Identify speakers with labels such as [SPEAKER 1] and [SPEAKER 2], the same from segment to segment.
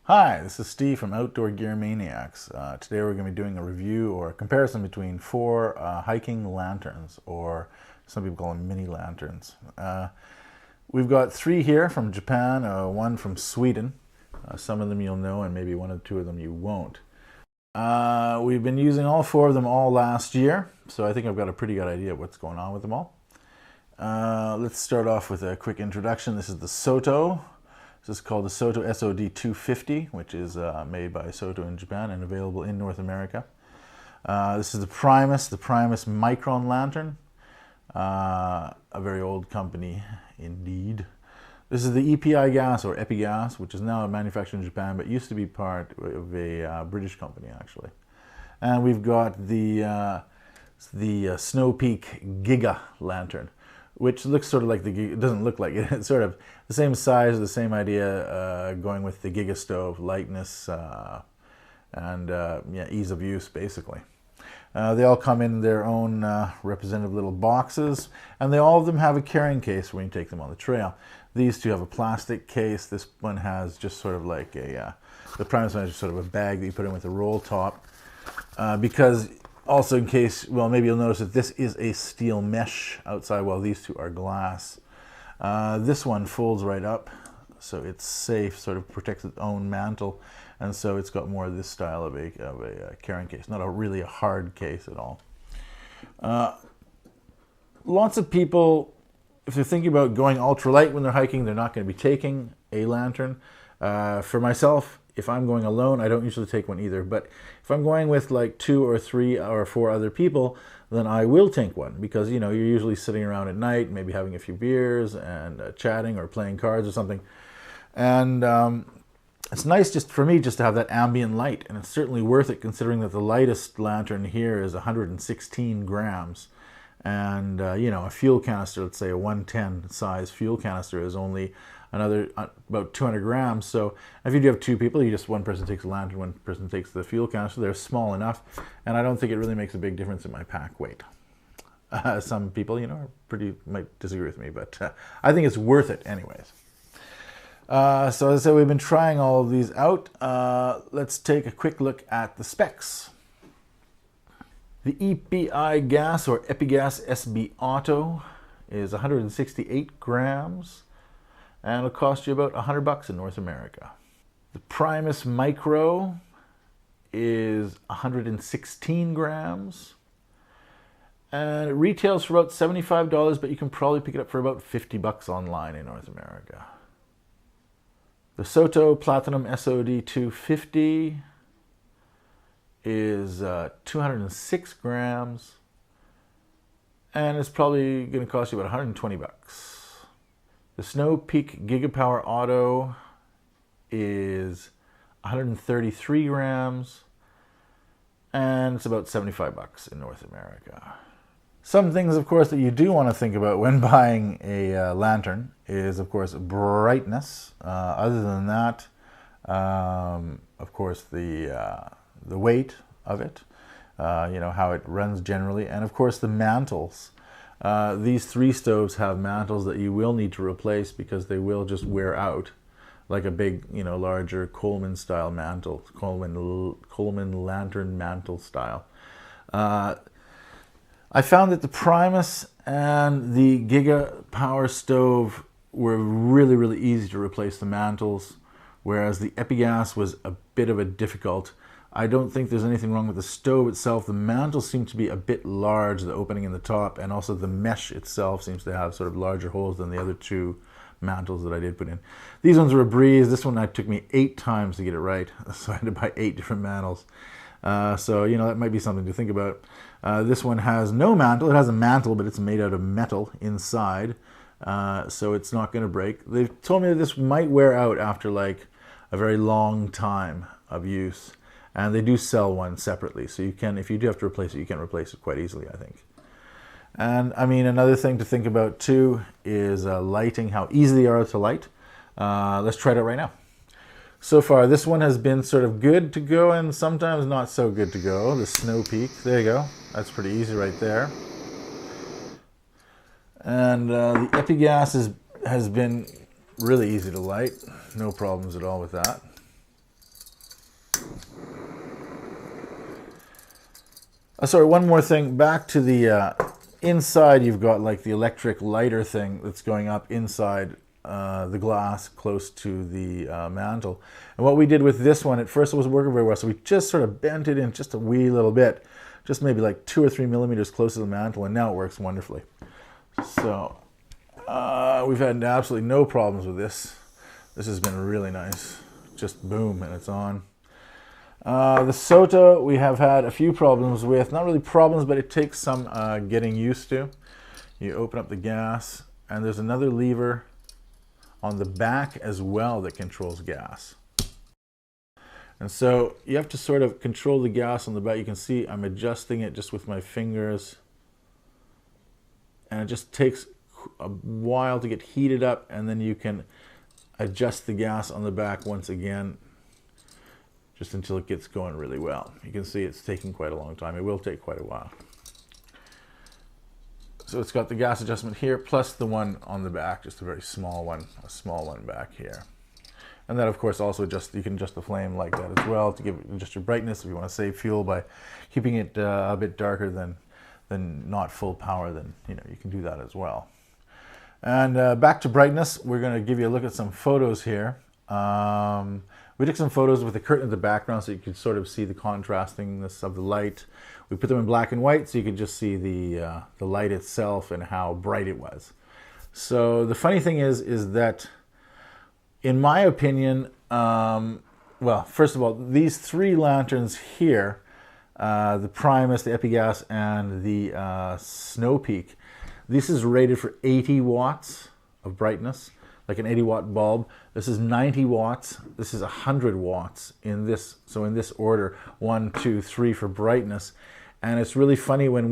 [SPEAKER 1] Hi, this is Steve from Outdoor Gear Maniacs. Today we're going to be doing a review or a comparison between four hiking lanterns, or some people call them mini lanterns. We've got three here from Japan, one from Sweden. Some of them you'll know and maybe one or two of them you won't. We've been using all four of them all last year, so I think I've got a pretty good idea of what's going on with them all. Let's start off with a quick introduction. This is the Soto. This is called the Soto SOD 250, which is made by Soto in Japan and available in North America. This is the Primus Micron lantern, a very old company indeed. This is the EPI gas or Epigas, which is now manufactured in Japan, but used to be part of a British company actually. And we've got the Snow Peak Giga lantern, which looks sort of like the Giga. It doesn't look like it. It's sort of the same size, the same idea, going with the Giga stove, lightness and ease of use, basically. They all come in their own representative little boxes, and all of them have a carrying case when you take them on the trail. These two have a plastic case. This one has just sort of like the Primus one has just sort of a bag that you put in with a roll top, because also in case, well, maybe you'll notice that this is a steel mesh outside while these two are glass. This one folds right up, so it's safe, sort of protects its own mantle, and so it's got more of this style of a carrying case, not really a hard case at all. Lots of people, if they're thinking about going ultralight when they're hiking, they're not going to be taking a lantern. For myself, if I'm going alone, I don't usually take one either. But if I'm going with like 2 or 3 or 4 other people, then I will take one, because you're usually sitting around at night, maybe having a few beers and chatting or playing cards or something. And it's nice just for me just to have that ambient light, and it's certainly worth it considering that the lightest lantern here is 116 grams. And a fuel canister, let's say a 110 size fuel canister, is only another about 200 grams. So if you do have 2 people, one person takes a lantern, one person takes the fuel canister. They're small enough, and I don't think it really makes a big difference in my pack weight. Some people, might disagree with me, but I think it's worth it anyways. So as I said, we've been trying all of these out. Let's take a quick look at the specs. The EPI gas or Epigas SB Auto is 168 grams, and it'll cost you about $100 in North America. The Primus Micro is 116 grams, and it retails for about $75, but you can probably pick it up for about $50 online in North America. The Soto Platinum SOD 250 is 206 grams, and it's probably going to cost you about $120. The Snow Peak Giga Power Auto is 133 grams, and it's about $75 in North America. Some things, of course, that you do want to think about when buying a lantern is, of course, brightness. Other than that, of course, the weight of it, how it runs generally, and of course the mantles. These 3 stoves have mantles that you will need to replace because they will just wear out, like a big, larger Coleman style mantle, Coleman lantern mantle style. I found that the Primus and the Giga Power Stove were really, really easy to replace the mantles, whereas the Epigas was a bit of a difficult. I don't think there's anything wrong with the stove itself. The mantle seemed to be a bit large, the opening in the top, and also the mesh itself seems to have sort of larger holes than the other 2 mantles that I did put in. These ones were a breeze. This one took me 8 times to get it right, so I had to buy 8 different mantles. So that might be something to think about. This one has no mantle. It has a mantle, but it's made out of metal inside, so it's not going to break. They've told me that this might wear out after like a very long time of use. And they do sell one separately, so you can, if you do have to replace it, you can replace it quite easily, I think. And I mean, another thing to think about too is lighting, how easy they are to light. Let's try it out right now. So far, this one has been sort of good to go and sometimes not so good to go. The Snow Peak, there you go. That's pretty easy right there. And the Epigas has been really easy to light. No problems at all with that. Sorry, one more thing. Back to the inside, you've got like the electric lighter thing that's going up inside the glass close to the mantle. And what we did with this one, at first it wasn't working very well, so we just sort of bent it in just a wee little bit, just maybe like 2 or 3 millimeters close to the mantle, and now it works wonderfly. So we've had absolutely no problems with this. This has been really nice. Just boom, and it's on. The Sota we have had a few problems with. Not really problems, but it takes some getting used to. You open up the gas, and there's another lever on the back as well that controls gas. And so you have to sort of control the gas on the back. You can see I'm adjusting it just with my fingers. And it just takes a while to get heated up, and then you can adjust the gas on the back once again, just until it gets going really well. You can see it's taking quite a long time. It will take quite a while. So it's got the gas adjustment here, plus the one on the back, just a very small one back here. And that, of course, also you can adjust the flame like that as well to adjust your brightness if you want to save fuel by keeping it a bit darker than not full power. Then you can do that as well. And back to brightness, we're going to give you a look at some photos here. We took some photos with the curtain in the background so you could sort of see the contrastingness of the light. We put them in black and white so you could just see the light itself and how bright it was. So the funny thing is that, in my opinion, well, first of all, these 3 lanterns here, the Primus, the Epigas, and the Snow Peak, this is rated for 80 watts of brightness, like an 80-watt bulb. This is 90 watts. This is 100 watts in this. So in this order, 1, 2, 3 for brightness. And it's really funny when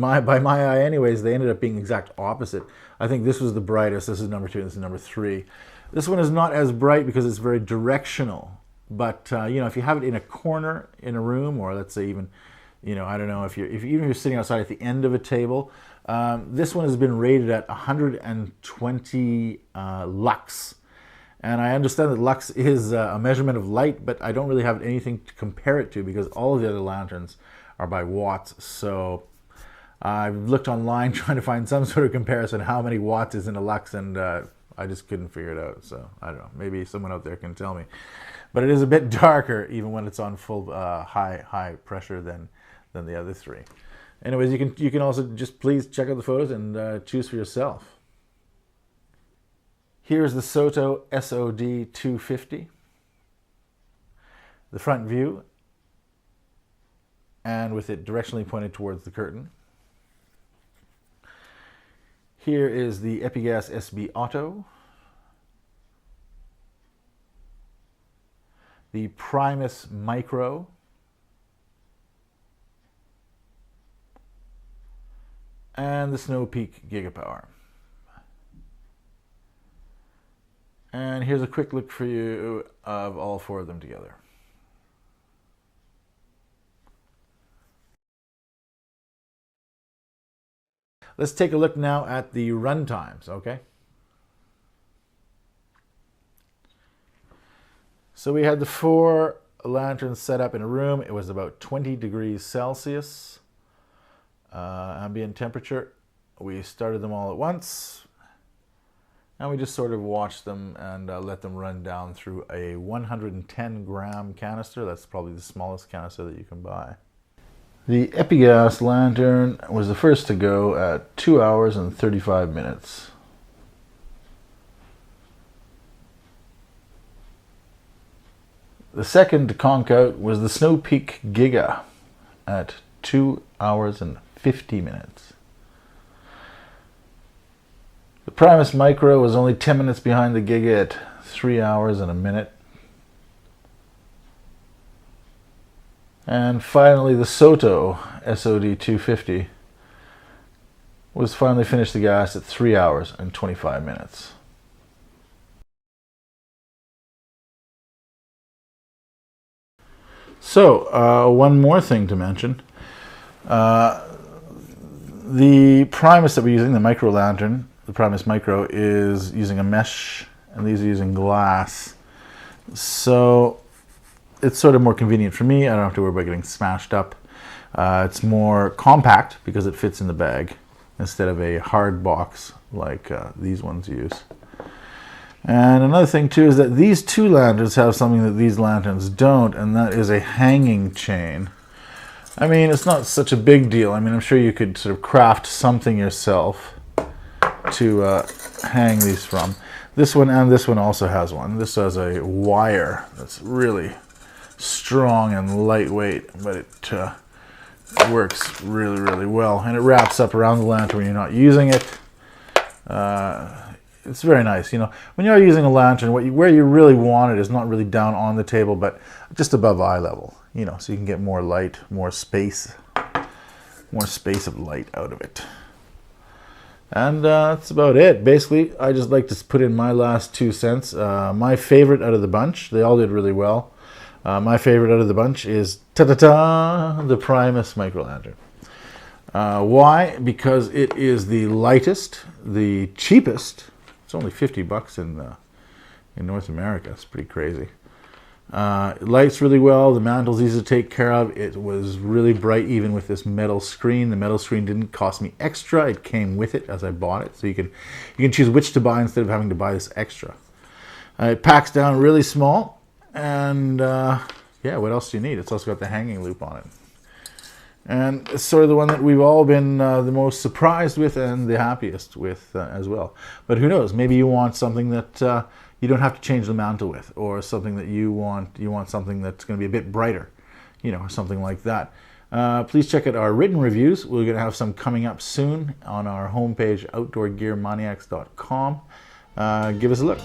[SPEAKER 1] by my eye anyways, they ended up being exact opposite. I think this was the brightest. This is number 2, and this is number 3. This one is not as bright because it's very directional. But if you have it in a corner in a room, or let's say even, I don't know, even if you're sitting outside at the end of a table, this one has been rated at 120 lux. And I understand that lux is a measurement of light, but I don't really have anything to compare it to because all of the other lanterns are by watts. So I've looked online trying to find some sort of comparison how many watts is in a lux, and I just couldn't figure it out. So I don't know, maybe someone out there can tell me. But it is a bit darker even when it's on full high pressure than the other 3. Anyways, you can also just please check out the photos and choose for yourself. Here's the Soto SOD 250, the front view, and with it directionally pointed towards the curtain. Here is the Epigas SB Auto, the Primus Micro, and the Snow Peak Giga Power. And here's a quick look for you of all 4 of them together. Let's take a look now at the Runtimes, okay? So we had the 4 lanterns set up in a room. It was about 20 degrees Celsius. Ambient temperature. We started them all at once, and we just sort of watched them and let them run down through a 110-gram canister. That's probably the smallest canister that you can buy. The Epigas lantern was the first to go at 2 hours and 35 minutes. The second to conk out was the Snow Peak Giga at 2 hours and 50 minutes. The Primus Micro was only 10 minutes behind the Giga at 3 hours and a minute. And finally, the Soto SOD 250 was finally finished the gas at 3 hours and 25 minutes. So, one more thing to mention. The Primus that we're using, the micro lantern, the Primus Micro, is using a mesh, and these are using glass. So it's sort of more convenient for me. I don't have to worry about getting smashed up. It's more compact because it fits in the bag instead of a hard box like these ones use. And another thing too is that these two lanterns have something that these lanterns don't, and that is a hanging chain. I mean, it's not such a big deal. I mean, I'm sure you could sort of craft something yourself to hang these from. This one and this one also has one. This has a wire that's really strong and lightweight, but it works really, really well. And it wraps up around the lantern when you're not using it. It's very nice. You know, when you're using a lantern, where you really want it is not really down on the table, but just above eye level. You know, so you can get more light, more space of light out of it. And that's about it. Basically, I just like to put in my last 2 cents. My favorite out of the bunch, they all did really well. My favorite out of the bunch is ta-ta-ta, the Primus micro lantern. Why? Because it is the lightest, the cheapest. It's only $50 in North America. It's pretty crazy. It lights really well. The mantle's easy to take care of. It was really bright even with this metal screen. The metal screen didn't cost me extra. It came with it as I bought it. So you can choose which to buy instead of having to buy this extra. It packs down really small. And yeah, what else do you need? It's also got the hanging loop on it. And it's sort of the one that we've all been the most surprised with and the happiest with as well. But who knows? Maybe you want something that you don't have to change the mantle with, or something that you want something that's going to be a bit brighter, you know, or something like that. Please check out our written reviews. We're going to have some coming up soon on our homepage, outdoorgearmaniacs.com. Give us a look.